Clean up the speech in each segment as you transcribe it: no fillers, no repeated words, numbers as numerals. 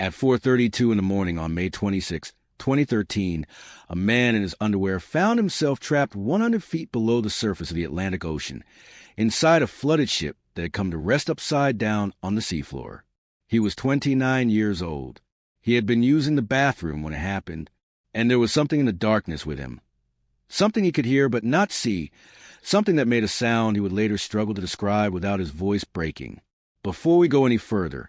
At 4:32 in the morning on May 26, 2013, a man in his underwear found himself trapped 100 feet below the surface of the Atlantic Ocean, inside a flooded ship that had come to rest upside down on the seafloor. He was 29 years old. He had been using the bathroom when it happened, and there was something in the darkness with him. Something he could hear but not see, something that made a sound he would later struggle to describe without his voice breaking. Before we go any further,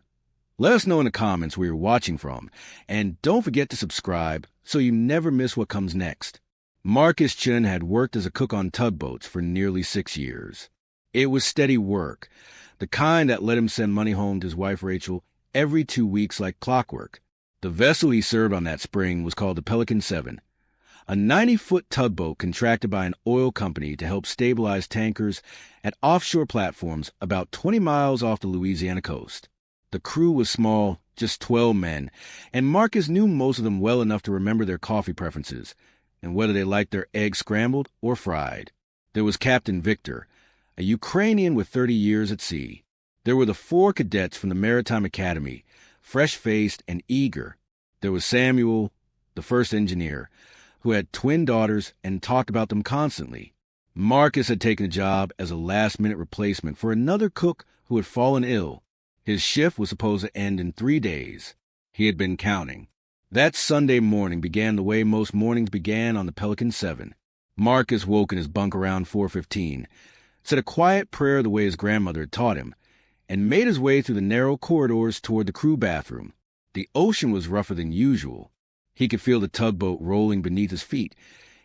let us know in the comments where you're watching from, and don't forget to subscribe so you never miss what comes next. Marcus Chen had worked as a cook on tugboats for nearly 6 years. It was steady work, the kind that let him send money home to his wife Rachel every 2 weeks like clockwork. The vessel he served on that spring was called the Pelican 7, a 90-foot tugboat contracted by an oil company to help stabilize tankers at offshore platforms about 20 miles off the Louisiana coast. The crew was small, just 12 men, and Marcus knew most of them well enough to remember their coffee preferences and whether they liked their eggs scrambled or fried. There was Captain Victor, a Ukrainian with 30 years at sea. There were the 4 cadets from the Maritime Academy, fresh-faced and eager. There was Samuel, the first engineer, who had twin daughters and talked about them constantly. Marcus had taken a job as a last-minute replacement for another cook who had fallen ill. His shift was supposed to end in 3 days. He had been counting. That Sunday morning began the way most mornings began on the Pelican 7. Marcus woke in his bunk around 4:15, said a quiet prayer the way his grandmother had taught him, and made his way through the narrow corridors toward the crew bathroom. The ocean was rougher than usual. He could feel the tugboat rolling beneath his feet,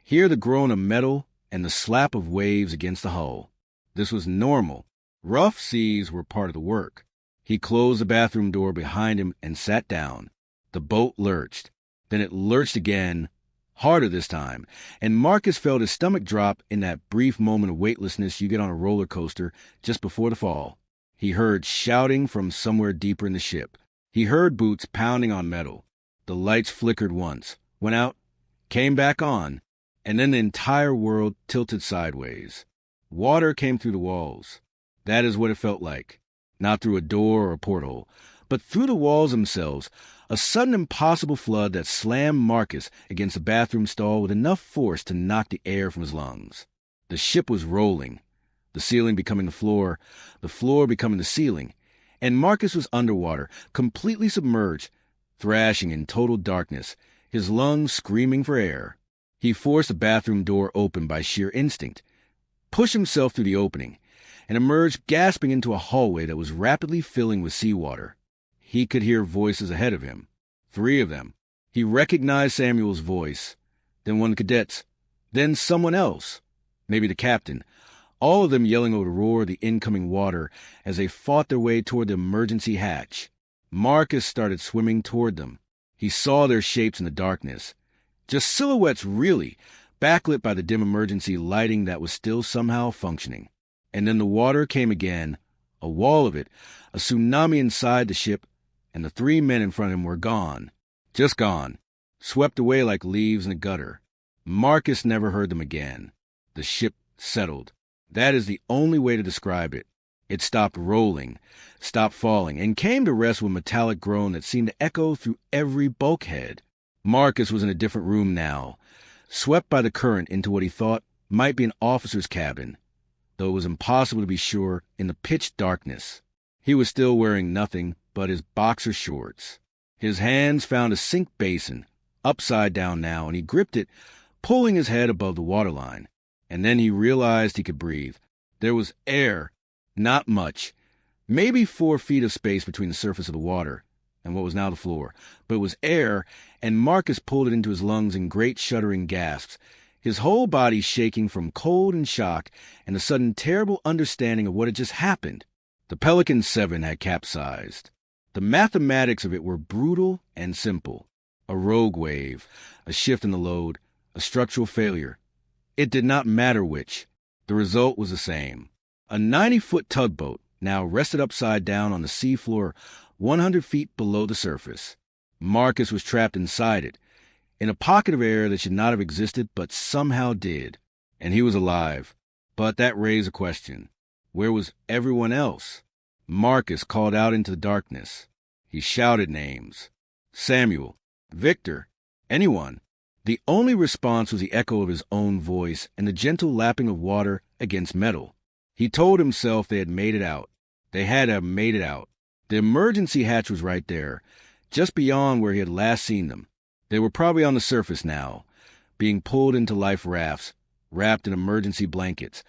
hear the groan of metal and the slap of waves against the hull. This was normal. Rough seas were part of the work. He closed the bathroom door behind him and sat down. The boat lurched. Then it lurched again, harder this time, and Marcus felt his stomach drop in that brief moment of weightlessness you get on a roller coaster just before the fall. He heard shouting from somewhere deeper in the ship. He heard boots pounding on metal. The lights flickered once, went out, came back on, and then the entire world tilted sideways. Water came through the walls. That is what it felt like. Not through a door or a porthole, but through the walls themselves, a sudden impossible flood that slammed Marcus against the bathroom stall with enough force to knock the air from his lungs. The ship was rolling, the ceiling becoming the floor becoming the ceiling, and Marcus was underwater, completely submerged, thrashing in total darkness, his lungs screaming for air. He forced the bathroom door open by sheer instinct, pushed himself through the opening, and emerged gasping into a hallway that was rapidly filling with seawater. He could hear voices ahead of him, 3 of them. He recognized Samuel's voice, then one of the cadets, then someone else, maybe the captain, all of them yelling over the roar of the incoming water as they fought their way toward the emergency hatch. Marcus started swimming toward them. He saw their shapes in the darkness, just silhouettes really, backlit by the dim emergency lighting that was still somehow functioning. And then the water came again, a wall of it, a tsunami inside the ship, and the 3 men in front of him were gone. Just gone. Swept away like leaves in a gutter. Marcus never heard them again. The ship settled. That is the only way to describe it. It stopped rolling, stopped falling, and came to rest with a metallic groan that seemed to echo through every bulkhead. Marcus was in a different room now, swept by the current into what he thought might be an officer's cabin, though it was impossible to be sure in the pitch darkness. He was still wearing nothing but his boxer shorts. His hands found a sink basin, upside down now, and he gripped it, pulling his head above the waterline. And then he realized he could breathe. There was air, not much, maybe 4 feet of space between the surface of the water and what was now the floor, but it was air, and Marcus pulled it into his lungs in great shuddering gasps, his whole body shaking from cold and shock and the sudden terrible understanding of what had just happened. The Pelican 7 had capsized. The mathematics of it were brutal and simple. A rogue wave, a shift in the load, a structural failure. It did not matter which. The result was the same. A 90-foot tugboat now rested upside down on the seafloor 100 feet below the surface. Marcus was trapped inside it, in a pocket of air that should not have existed but somehow did. And he was alive. But that raised a question. Where was everyone else? Marcus called out into the darkness. He shouted names. Samuel, Victor, anyone. The only response was the echo of his own voice and the gentle lapping of water against metal. He told himself they had made it out. They had to have made it out. The emergency hatch was right there, just beyond where he had last seen them. They were probably on the surface now, being pulled into life rafts, wrapped in emergency blankets,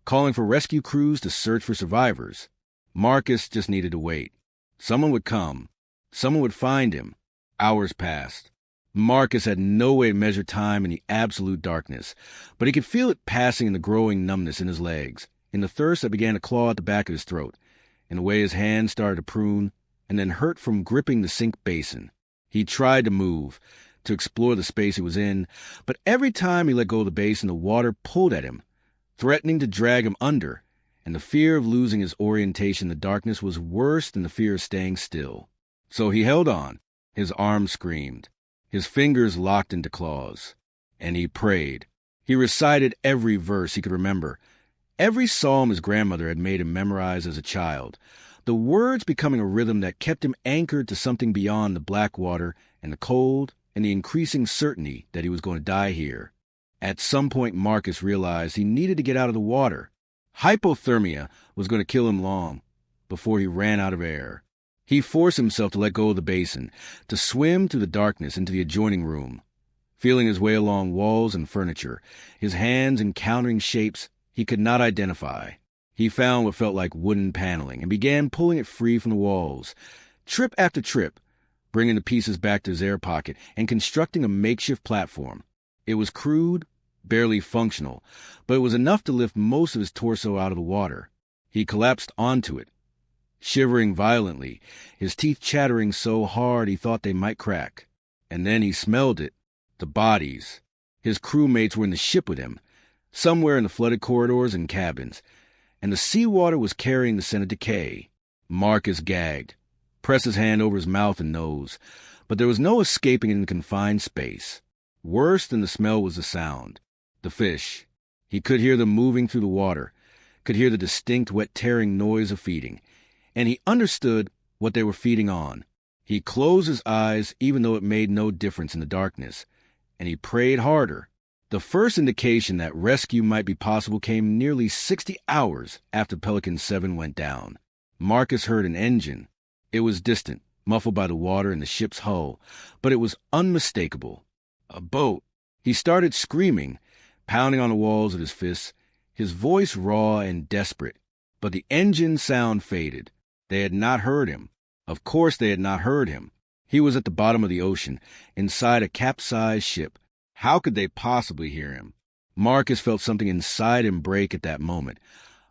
calling for rescue crews to search for survivors. Marcus just needed to wait. Someone would come. Someone would find him. Hours passed. Marcus had no way to measure time in the absolute darkness, but he could feel it passing in the growing numbness in his legs, in the thirst that began to claw at the back of his throat, in the way his hands started to prune, and then hurt from gripping the sink basin. He tried to move, to explore the space he was in, but every time he let go of the basin, the water pulled at him, threatening to drag him under, and the fear of losing his orientation in the darkness was worse than the fear of staying still. So he held on. His arms screamed. His fingers locked into claws. And he prayed. He recited every verse he could remember, every psalm his grandmother had made him memorize as a child, the words becoming a rhythm that kept him anchored to something beyond the black water and the cold and the increasing certainty that he was going to die here. At some point, Marcus realized he needed to get out of the water. Hypothermia was going to kill him long before he ran out of air. He forced himself to let go of the basin, to swim through the darkness into the adjoining room. Feeling his way along walls and furniture, his hands encountering shapes he could not identify. He found what felt like wooden paneling and began pulling it free from the walls. Trip after trip, bringing the pieces back to his air pocket and constructing a makeshift platform. It was crude, barely functional, but it was enough to lift most of his torso out of the water. He collapsed onto it, shivering violently, his teeth chattering so hard he thought they might crack. And then he smelled it, the bodies. His crewmates were in the ship with him, somewhere in the flooded corridors and cabins, and the seawater was carrying the scent of decay. Marcus gagged, pressed his hand over his mouth and nose, but there was no escaping in the confined space. Worse than the smell was the sound. The fish. He could hear them moving through the water, could hear the distinct wet tearing noise of feeding, and he understood what they were feeding on. He closed his eyes even though it made no difference in the darkness, and he prayed harder. The first indication that rescue might be possible came nearly 60 hours after Pelican 7 went down. Marcus heard an engine. It was distant, muffled by the water in the ship's hull, but it was unmistakable. A boat. He started screaming, pounding on the walls with his fists, his voice raw and desperate. But the engine sound faded. They had not heard him. Of course they had not heard him. He was at the bottom of the ocean, inside a capsized ship. How could they possibly hear him? Marcus felt something inside him break at that moment,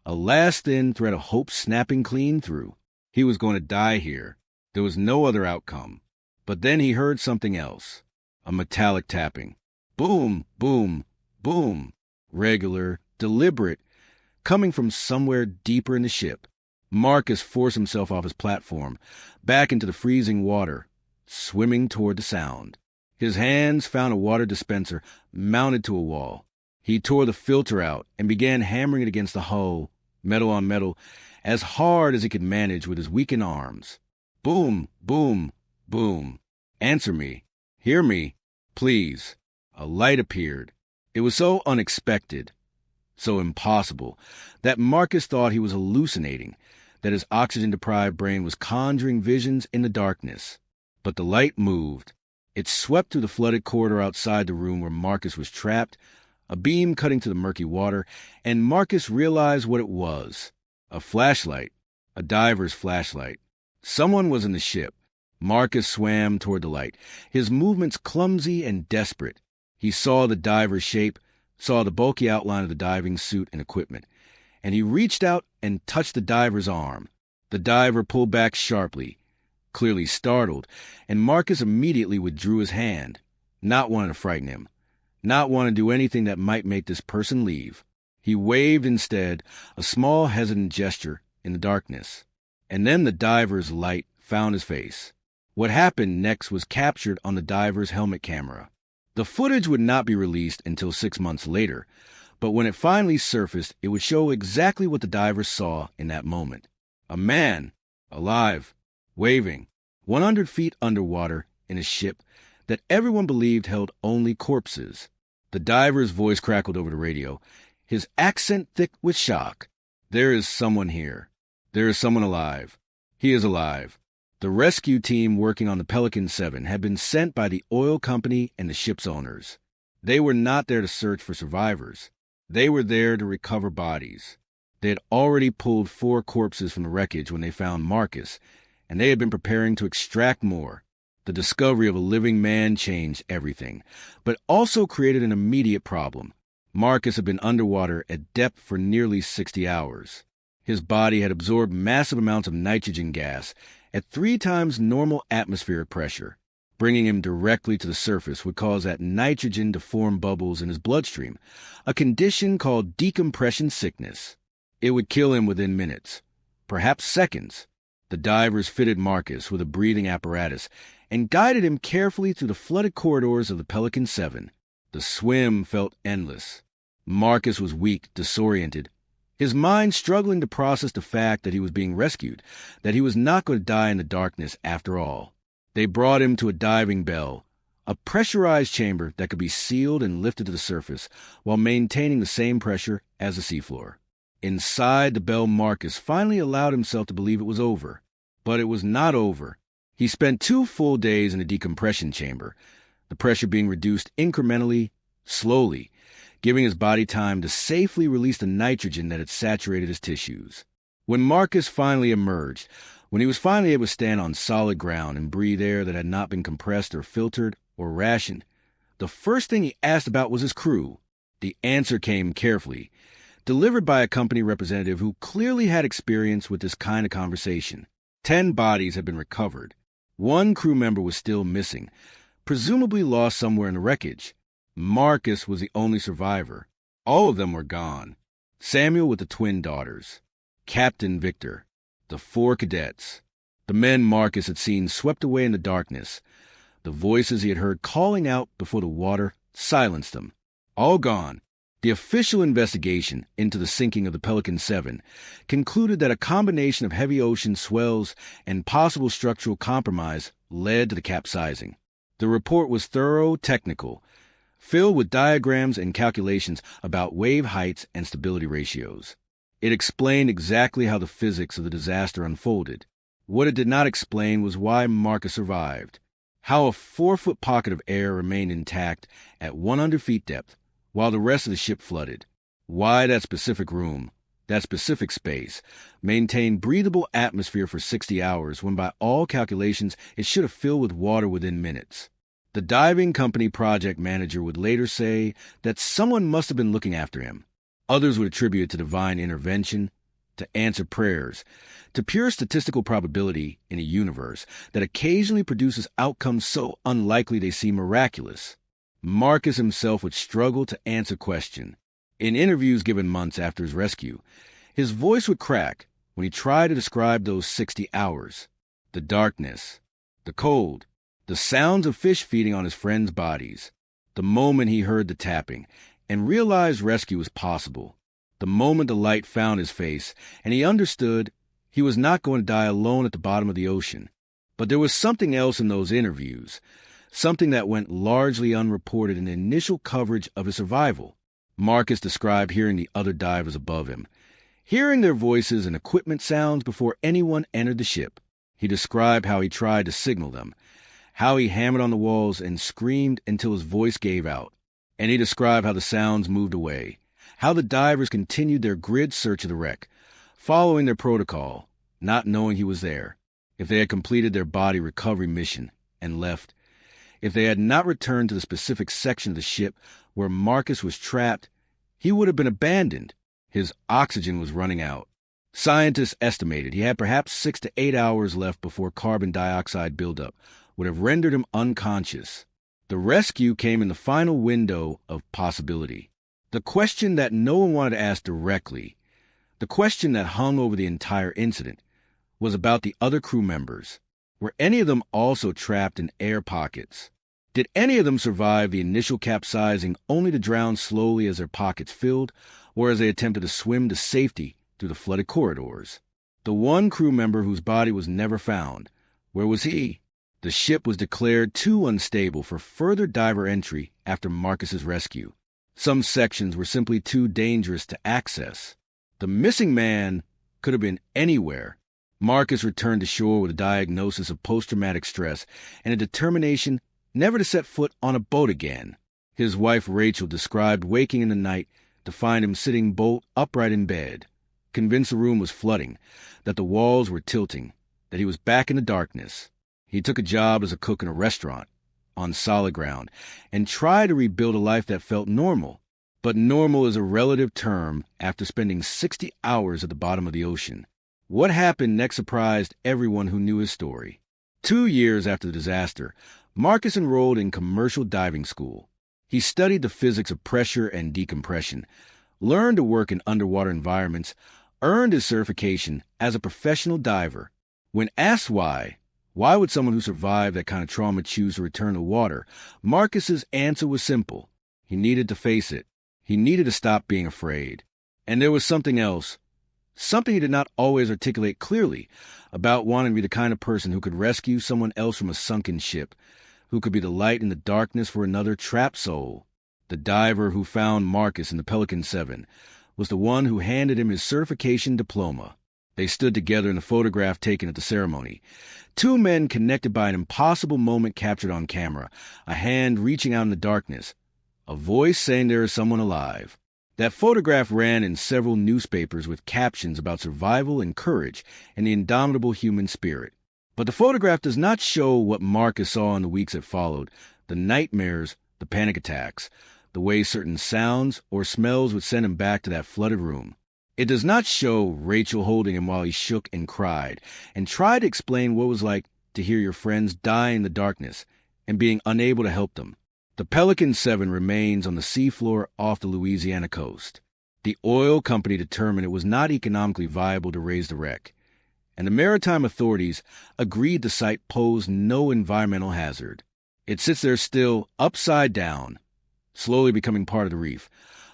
a last thin thread of hope snapping clean through. He was going to die here. There was no other outcome. But then he heard something else. A metallic tapping. Boom, boom, boom. Regular, deliberate, coming from somewhere deeper in the ship. Marcus forced himself off his platform, back into the freezing water, swimming toward the sound. His hands found a water dispenser mounted to a wall. He tore the filter out and began hammering it against the hull, metal on metal, as hard as he could manage with his weakened arms. Boom, boom, boom. Answer me. Hear me. Please. A light appeared. It was so unexpected, so impossible, that Marcus thought he was hallucinating, that his oxygen-deprived brain was conjuring visions in the darkness. But the light moved. It swept through the flooded corridor outside the room where Marcus was trapped, a beam cutting to the murky water, and Marcus realized what it was. A flashlight. A diver's flashlight. Someone was in the ship. Marcus swam toward the light, his movements clumsy and desperate. He saw the diver's shape, saw the bulky outline of the diving suit and equipment, and he reached out and touched the diver's arm. The diver pulled back sharply, clearly startled, and Marcus immediately withdrew his hand, not wanting to frighten him, not wanting to do anything that might make this person leave. He waved instead, a small hesitant gesture in the darkness. And then the diver's light found his face. What happened next was captured on the diver's helmet camera. The footage would not be released until 6 months later, but when it finally surfaced, it would show exactly what the diver saw in that moment. A man, alive, waving, 100 feet underwater in a ship that everyone believed held only corpses. The diver's voice crackled over the radio, his accent thick with shock. "There is someone here. There is someone alive. He is alive." The rescue team working on the Pelican 7 had been sent by the oil company and the ship's owners. They were not there to search for survivors. They were there to recover bodies. They had already pulled 4 corpses from the wreckage when they found Marcus, and they had been preparing to extract more. The discovery of a living man changed everything, but also created an immediate problem. Marcus had been underwater at depth for nearly 60 hours. His body had absorbed massive amounts of nitrogen gas at 3 times normal atmospheric pressure. Bringing him directly to the surface would cause that nitrogen to form bubbles in his bloodstream, a condition called decompression sickness. It would kill him within minutes, perhaps seconds. The divers fitted Marcus with a breathing apparatus and guided him carefully through the flooded corridors of the Pelican 7. The swim felt endless. Marcus was weak, disoriented, his mind struggling to process the fact that he was being rescued, that he was not going to die in the darkness after all. They brought him to a diving bell, a pressurized chamber that could be sealed and lifted to the surface while maintaining the same pressure as the seafloor. Inside the bell, Marcus finally allowed himself to believe it was over. But it was not over. He spent 2 full days in the decompression chamber, the pressure being reduced incrementally, slowly, giving his body time to safely release the nitrogen that had saturated his tissues. When Marcus finally emerged, when he was finally able to stand on solid ground and breathe air that had not been compressed or filtered or rationed, the first thing he asked about was his crew. The answer came carefully, delivered by a company representative who clearly had experience with this kind of conversation. 10 bodies had been recovered. 1 crew member was still missing, presumably lost somewhere in the wreckage. Marcus was the only survivor. All of them were gone. Samuel with the twin daughters, Captain Victor, the 4 cadets, the men Marcus had seen swept away in the darkness, the voices he had heard calling out before the water silenced them. All gone. The official investigation into the sinking of the Pelican 7 concluded that a combination of heavy ocean swells and possible structural compromise led to the capsizing. The report was thorough, technical, filled with diagrams and calculations about wave heights and stability ratios. It explained exactly how the physics of the disaster unfolded. What it did not explain was why Marcus survived, how a 4-foot pocket of air remained intact at 100 feet depth, while the rest of the ship flooded. Why that specific room, that specific space, maintained breathable atmosphere for 60 hours when by all calculations it should have filled with water within minutes. The diving company project manager would later say that someone must have been looking after him. Others would attribute it to divine intervention, to answered prayers, to pure statistical probability in a universe that occasionally produces outcomes so unlikely they seem miraculous. Marcus himself would struggle to answer question. In interviews given months after his rescue, his voice would crack when he tried to describe those 60 hours. The darkness, the cold, the sounds of fish feeding on his friends' bodies, the moment he heard the tapping and realized rescue was possible, the moment the light found his face and he understood he was not going to die alone at the bottom of the ocean. But there was something else in those interviews, something that went largely unreported in the initial coverage of his survival. Marcus described hearing the other divers above him, hearing their voices and equipment sounds before anyone entered the ship. He described how he tried to signal them, how he hammered on the walls and screamed until his voice gave out. And he described how the sounds moved away, how the divers continued their grid search of the wreck, following their protocol, not knowing he was there, if they had completed their body recovery mission and left. If they had not returned to the specific section of the ship where Marcus was trapped, he would have been abandoned. His oxygen was running out. Scientists estimated he had perhaps 6 to 8 hours left before carbon dioxide buildup would have rendered him unconscious. The rescue came in the final window of possibility. The question that no one wanted to ask directly, the question that hung over the entire incident, was about the other crew members. Were any of them also trapped in air pockets? Did any of them survive the initial capsizing only to drown slowly as their pockets filled, or as they attempted to swim to safety through the flooded corridors? The one crew member whose body was never found, where was he? The ship was declared too unstable for further diver entry after Marcus's rescue. Some sections were simply too dangerous to access. The missing man could have been anywhere. Marcus returned to shore with a diagnosis of post-traumatic stress and a determination never to set foot on a boat again. His wife Rachel described waking in the night to find him sitting bolt upright in bed, convinced the room was flooding, that the walls were tilting, that he was back in the darkness. He took a job as a cook in a restaurant, on solid ground, and tried to rebuild a life that felt normal. But normal is a relative term after spending 60 hours at the bottom of the ocean. What happened next surprised everyone who knew his story. 2 years after the disaster, Marcus enrolled in commercial diving school. He studied the physics of pressure and decompression, learned to work in underwater environments, earned his certification as a professional diver. When asked why would someone who survived that kind of trauma choose to return to water, Marcus's answer was simple. He needed to face it. He needed to stop being afraid. And there was something else, something he did not always articulate clearly, about wanting to be the kind of person who could rescue someone else from a sunken ship, who could be the light in the darkness for another trapped soul. The diver who found Marcus in the Pelican 7 was the one who handed him his certification diploma. They stood together in the photograph taken at the ceremony. 2 men connected by an impossible moment captured on camera, a hand reaching out in the darkness, a voice saying there is someone alive. That photograph ran in several newspapers with captions about survival and courage and the indomitable human spirit. But the photograph does not show what Marcus saw in the weeks that followed, the nightmares, the panic attacks, the way certain sounds or smells would send him back to that flooded room. It does not show Rachel holding him while he shook and cried, and tried to explain what it was like to hear your friends die in the darkness and being unable to help them. The Pelican 7 remains on the seafloor off the Louisiana coast. The oil company determined it was not economically viable to raise the wreck, and the maritime authorities agreed the site posed no environmental hazard. It sits there still, upside down, slowly becoming part of the reef,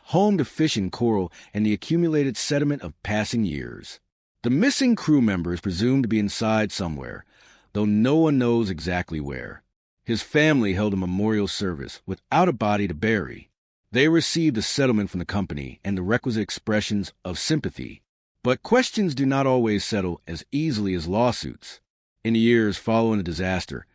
home to fish and coral and the accumulated sediment of passing years. The missing crew member is presumed to be inside somewhere, though no one knows exactly where. His family held a memorial service without a body to bury. They received a settlement from the company and the requisite expressions of sympathy. But questions do not always settle as easily as lawsuits. In the years following the disaster,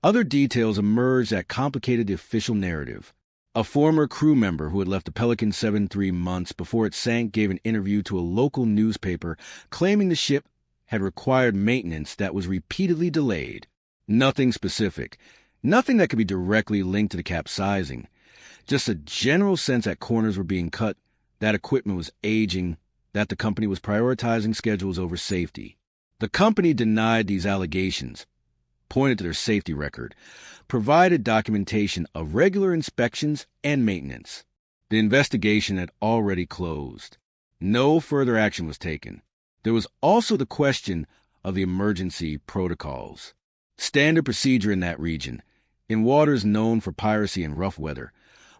other details emerged that complicated the official narrative. A former crew member who had left the Pelican 7 3 months before it sank gave an interview to a local newspaper claiming the ship had required maintenance that was repeatedly delayed. Nothing specific, nothing that could be directly linked to the capsizing. Just a general sense that corners were being cut, that equipment was aging, that the company was prioritizing schedules over safety. The company denied these allegations, pointed to their safety record, provided documentation of regular inspections and maintenance. The investigation had already closed. No further action was taken. There was also the question of the emergency protocols. Standard procedure in that region, in waters known for piracy and rough weather,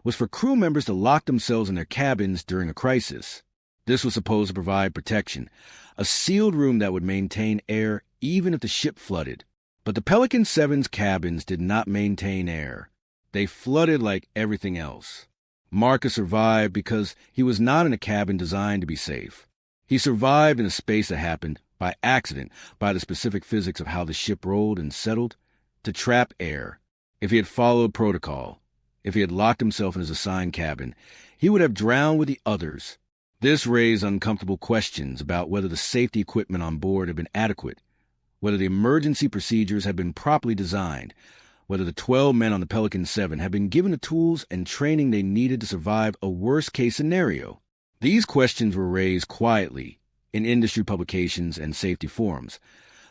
was for crew members to lock themselves in their cabins during a crisis. This was supposed to provide protection, a sealed room that would maintain air even if the ship flooded. But the Pelican 7's cabins did not maintain air. They flooded like everything else. Marcus survived because he was not in a cabin designed to be safe. He survived in a space that happened, by accident, by the specific physics of how the ship rolled and settled, to trap air. If he had followed protocol, if he had locked himself in his assigned cabin, he would have drowned with the others. This raised uncomfortable questions about whether the safety equipment on board had been adequate, whether the emergency procedures had been properly designed, whether the 12 men on the Pelican 7 had been given the tools and training they needed to survive a worst-case scenario. These questions were raised quietly in industry publications and safety forums,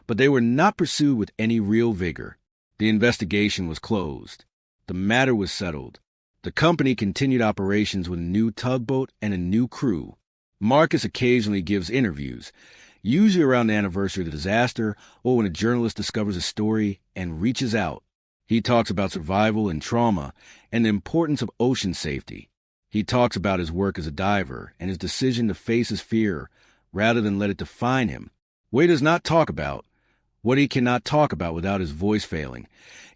but they were not pursued with any real vigor. The investigation was closed. The matter was settled. The company continued operations with a new tugboat and a new crew. Marcus occasionally gives interviews, usually around the anniversary of the disaster or when a journalist discovers a story and reaches out. He talks about survival and trauma and the importance of ocean safety. He talks about his work as a diver and his decision to face his fear rather than let it define him. What he does not talk about, What he cannot talk about without his voice failing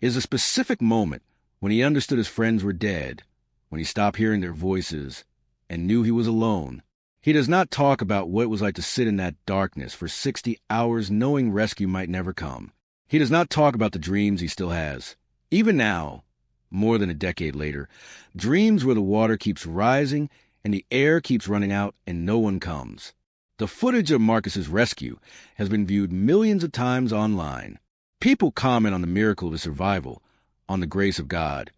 is a specific moment when he understood his friends were dead, when he stopped hearing their voices and knew he was alone. He does not talk about what it was like to sit in that darkness for 60 hours knowing rescue might never come. He does not talk about the dreams he still has. Even now, more than a decade later, dreams where the water keeps rising and the air keeps running out and no one comes. The footage of Marcus's rescue has been viewed millions of times online. People comment on the miracle of his survival, on the grace of God,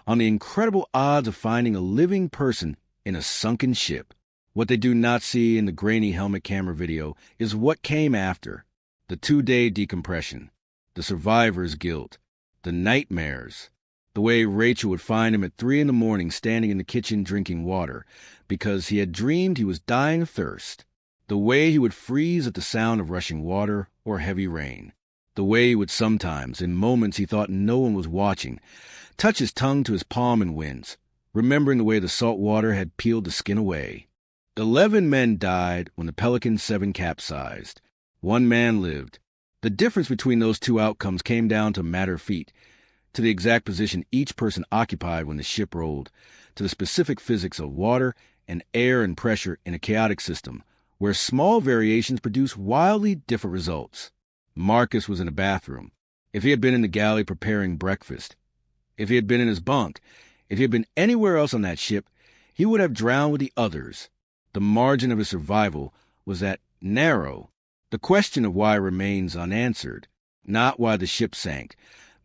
on the incredible odds of finding a living person in a sunken ship. What they do not see in the grainy helmet camera video is what came after: the 2-day decompression, the survivor's guilt, the nightmares, the way Rachel would find him at 3 a.m. standing in the kitchen drinking water because he had dreamed he was dying of thirst, the way he would freeze at the sound of rushing water or heavy rain, the way he would sometimes, in moments he thought no one was watching, touch his tongue to his palm and wince, remembering the way the salt water had peeled the skin away. 11 men died when the Pelican 7 capsized. 1 man lived. The difference between those two outcomes came down to a matter of feet, to the exact position each person occupied when the ship rolled, to the specific physics of water and air and pressure in a chaotic system, where small variations produce wildly different results. Marcus was in a bathroom. If he had been in the galley preparing breakfast, if he had been in his bunk, if he had been anywhere else on that ship, he would have drowned with the others. The margin of his survival was that narrow. The question of why remains unanswered, not why the ship sank.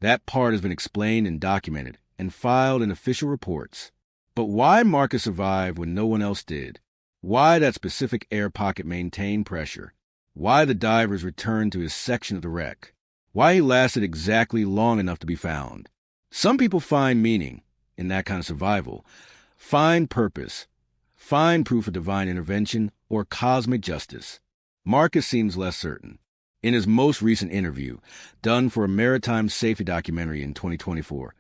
That part has been explained and documented and filed in official reports. But why Marcus survived when no one else did? Why that specific air pocket maintained pressure? Why the divers returned to his section of the wreck? Why he lasted exactly long enough to be found? Some people find meaning in that kind of survival, find purpose, find proof of divine intervention or cosmic justice. Marcus seems less certain. In his most recent interview, done for a maritime safety documentary in 2024,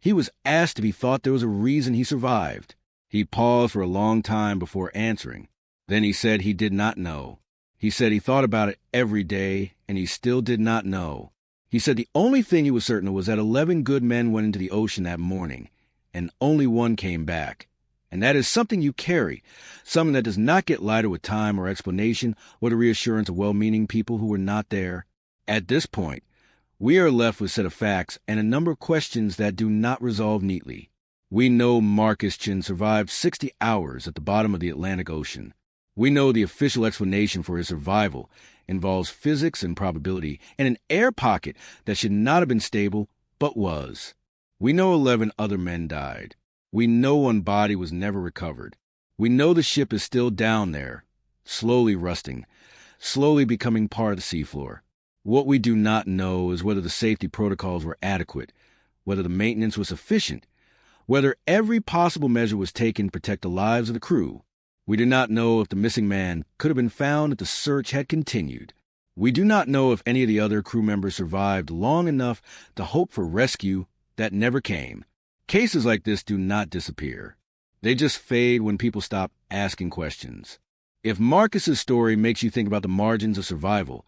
he was asked if he thought there was a reason he survived. He paused for a long time before answering. Then he said he did not know. He said he thought about it every day, and he still did not know. He said the only thing he was certain of was that 11 good men went into the ocean that morning, and only 1 came back. And that is something you carry, something that does not get lighter with time or explanation or the reassurance of well-meaning people who were not there. At this point, we are left with a set of facts and a number of questions that do not resolve neatly. We know Marcus Chen survived 60 hours at the bottom of the Atlantic Ocean. We know the official explanation for his survival involves physics and probability and an air pocket that should not have been stable, but was. We know 11 other men died. We know 1 body was never recovered. We know the ship is still down there, slowly rusting, slowly becoming part of the seafloor. What we do not know is whether the safety protocols were adequate, whether the maintenance was sufficient, whether every possible measure was taken to protect the lives of the crew. We do not know if the missing man could have been found if the search had continued. We do not know if any of the other crew members survived long enough to hope for rescue that never came. Cases like this do not disappear. They just fade when people stop asking questions. If Marcus's story makes you think about the margins of survival,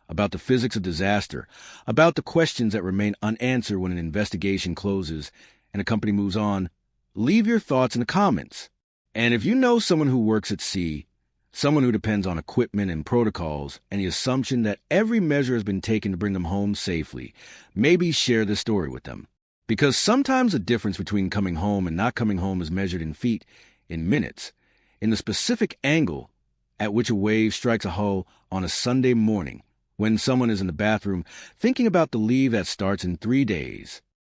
about the physics of disaster, about the questions that remain unanswered when an investigation closes and a company moves on, leave your thoughts in the comments. And if you know someone who works at sea, someone who depends on equipment and protocols and the assumption that every measure has been taken to bring them home safely, maybe share this story with them. Because sometimes the difference between coming home and not coming home is measured in feet, in minutes, in the specific angle at which a wave strikes a hull on a Sunday morning when someone is in the bathroom thinking about the leave that starts in 3 days.